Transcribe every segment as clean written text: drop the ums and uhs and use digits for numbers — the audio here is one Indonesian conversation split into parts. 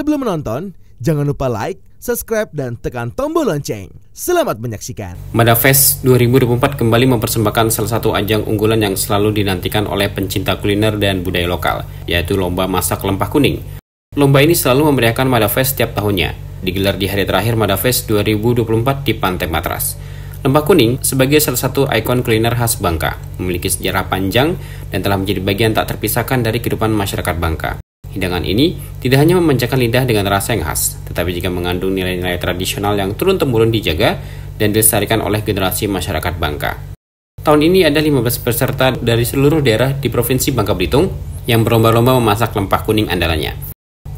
Sebelum menonton, jangan lupa like, subscribe, dan tekan tombol lonceng. Selamat menyaksikan. Madafest 2024 kembali mempersembahkan salah satu ajang unggulan yang selalu dinantikan oleh pencinta kuliner dan budaya lokal, yaitu Lomba Masak Lempah Kuning. Lomba ini selalu memeriahkan Madafest setiap tahunnya, digelar di hari terakhir Madafest 2024 di Pantai Matras. Lempah kuning sebagai salah satu ikon kuliner khas Bangka, memiliki sejarah panjang dan telah menjadi bagian tak terpisahkan dari kehidupan masyarakat Bangka. Hidangan ini tidak hanya memanjakan lidah dengan rasa yang khas, tetapi juga mengandung nilai-nilai tradisional yang turun-temurun dijaga dan dilestarikan oleh generasi masyarakat Bangka. Tahun ini ada 15 peserta dari seluruh daerah di Provinsi Bangka Belitung yang berlomba-lomba memasak lempah kuning andalannya.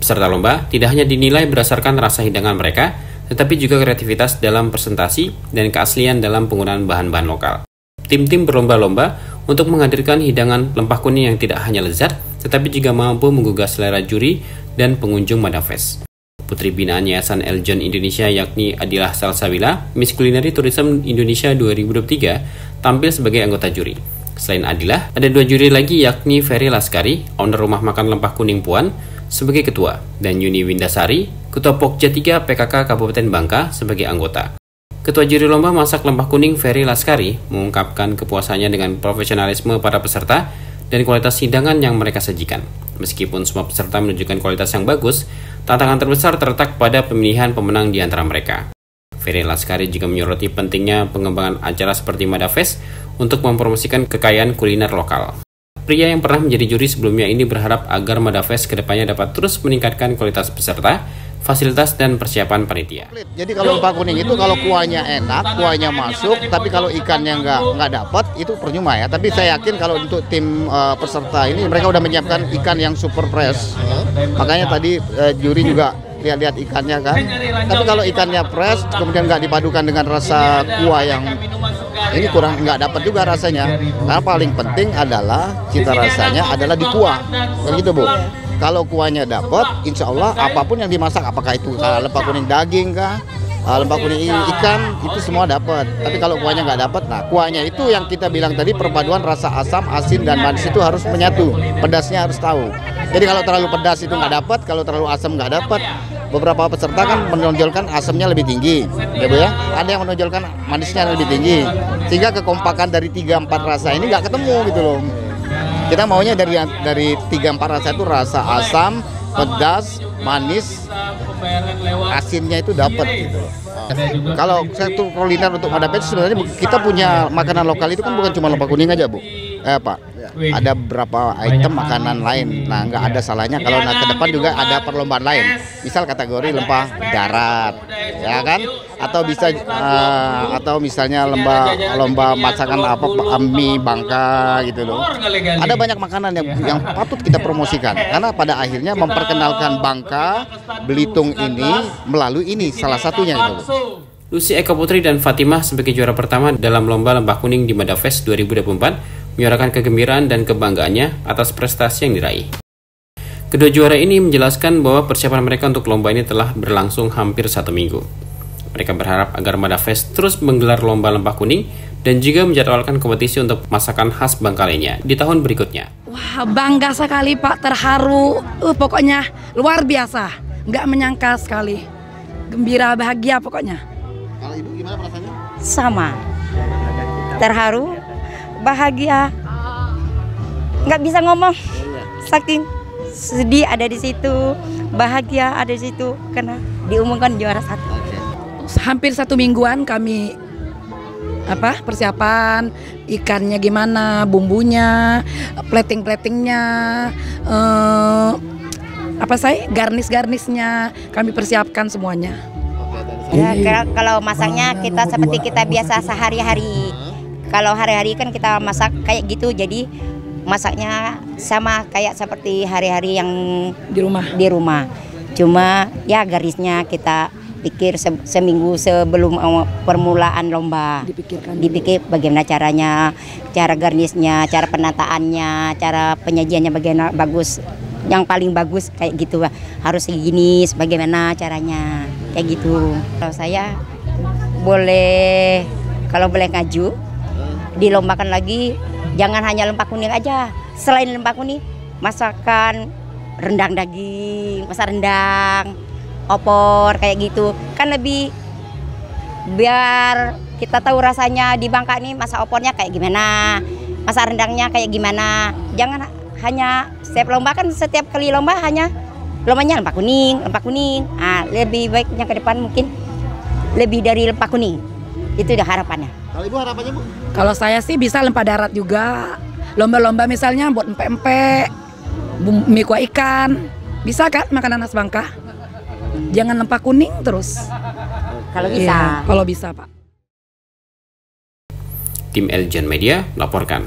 Peserta lomba tidak hanya dinilai berdasarkan rasa hidangan mereka, tetapi juga kreativitas dalam presentasi dan keaslian dalam penggunaan bahan-bahan lokal. Tim-tim berlomba-lomba untuk menghadirkan hidangan lempah kuning yang tidak hanya lezat, tetapi juga mampu menggugah selera juri dan pengunjung Madafest. Putri binaan Yayasan Eljon Indonesia yakni Adilah Salsabila, Miss Culinary Tourism Indonesia 2023, tampil sebagai anggota juri. Selain Adilah, ada dua juri lagi yakni Ferry Laskari, owner rumah makan lempah kuning Puan, sebagai ketua, dan Yuni Windasari, Ketua Pokja 3 PKK Kabupaten Bangka sebagai anggota. Ketua juri lomba masak lempah kuning Ferry Laskari mengungkapkan kepuasannya dengan profesionalisme para peserta dan kualitas hidangan yang mereka sajikan. Meskipun semua peserta menunjukkan kualitas yang bagus, tantangan terbesar terletak pada pemilihan pemenang di antara mereka. Ferry Laskari juga menyoroti pentingnya pengembangan acara seperti Madafest untuk mempromosikan kekayaan kuliner lokal. Pria yang pernah menjadi juri sebelumnya ini berharap agar Madafest kedepannya dapat terus meningkatkan kualitas peserta, fasilitas, dan persiapan panitia. Jadi kalau lempah kuning itu kalau kuahnya enak, kuahnya masuk, tapi kalau ikannya nggak dapat itu percuma ya. Tapi saya yakin kalau untuk tim peserta ini mereka udah menyiapkan ikan yang super fresh. Makanya tadi juri juga lihat-lihat ikannya kan. Tapi kalau ikannya fresh kemudian nggak dipadukan dengan rasa kuah yang ini kurang, nggak dapat juga rasanya. Karena paling penting adalah cita rasanya adalah di kuah, begitu Bu. Kalau kuahnya dapat, insya Allah apapun yang dimasak, apakah itu lempah kuning daging kah, lempah kuning ikan, itu semua dapat. Tapi kalau kuahnya nggak dapat, nah kuahnya itu yang kita bilang tadi perpaduan rasa asam, asin, dan manis itu harus menyatu. Pedasnya harus tahu. Jadi kalau terlalu pedas itu nggak dapat, kalau terlalu asam nggak dapat. Beberapa peserta kan menonjolkan asamnya lebih tinggi, ya Bu ya. Ada yang menonjolkan manisnya lebih tinggi, sehingga kekompakan dari 3-4 rasa ini nggak ketemu gitu loh. Kita maunya dari 3-4 rasa itu rasa asam, pedas, manis, asinnya itu dapat gitu. Kalau satu kuliner untuk Madafest sebenarnya kita punya makanan lokal itu kan bukan cuma lempah kuning aja Bu, Pak. Ada beberapa item makanan lain. Nah, nggak ada salahnya kalau ke depan juga ada perlombaan lain. Misal kategori lempah darat, ya kan? Atau bisa atau misalnya lomba masakan mie Bangka gitu loh. Ada banyak makanan yang patut kita promosikan karena pada akhirnya memperkenalkan Bangka Belitung ini melalui ini salah satunya gitu loh. Lucy Eka Putri dan Fatimah sebagai juara pertama dalam lomba lempah kuning di Madafest 2024 menyuarakan kegembiraan dan kebanggaannya atas prestasi yang diraih. Kedua juara ini menjelaskan bahwa persiapan mereka untuk lomba ini telah berlangsung hampir 1 minggu. Mereka berharap agar Madafest terus menggelar lomba lempah kuning dan juga menjadwalkan kompetisi untuk masakan khas Bangka lainnya di tahun berikutnya. Wah, bangga sekali Pak, terharu, pokoknya luar biasa, nggak menyangka sekali, gembira, bahagia pokoknya. Kalau Ibu gimana perasaannya? Sama, terharu, bahagia, nggak bisa ngomong, saking sedih ada di situ, bahagia ada di situ karena diumumkan juara 1. Hampir 1 mingguan kami persiapan, ikannya gimana, bumbunya, plating-platingnya, garnis-garnisnya kami persiapkan semuanya. Ya, kalau masaknya kita seperti kita biasa sehari-hari. Kalau hari-hari kan kita masak kayak gitu, jadi masaknya sama kayak seperti hari-hari yang di rumah. Cuma ya garisnya kita pikir seminggu sebelum permulaan lomba. Dipikir bagaimana caranya, cara garnisnya, cara penataannya, cara penyajiannya bagaimana bagus. Yang paling bagus kayak gitu, harus segini, bagaimana caranya, kayak gitu. Kalau saya kalau boleh ngaju, dilombakan lagi, jangan hanya lempah kuning aja. Selain lempah kuning, masakan rendang daging, masak rendang, opor kayak gitu. Kan lebih biar kita tahu rasanya di Bangka nih masak opornya kayak gimana, masak rendangnya kayak gimana. Jangan hanya setiap lomba kan setiap kali lomba hanya lombanya lempak kuning. Lebih baiknya ke depan mungkin lebih dari lempak kuning. Itu udah harapannya. Kalau Ibu harapannya, Bu? Kalau saya sih bisa lempar darat juga. Lomba-lomba misalnya buat empek-empek, mie kuah ikan. Bisa kan makanan khas Bangka? Jangan lempak kuning terus. Kalau bisa. Iya, kalau bisa, Pak. Tim Eljan Media melaporkan.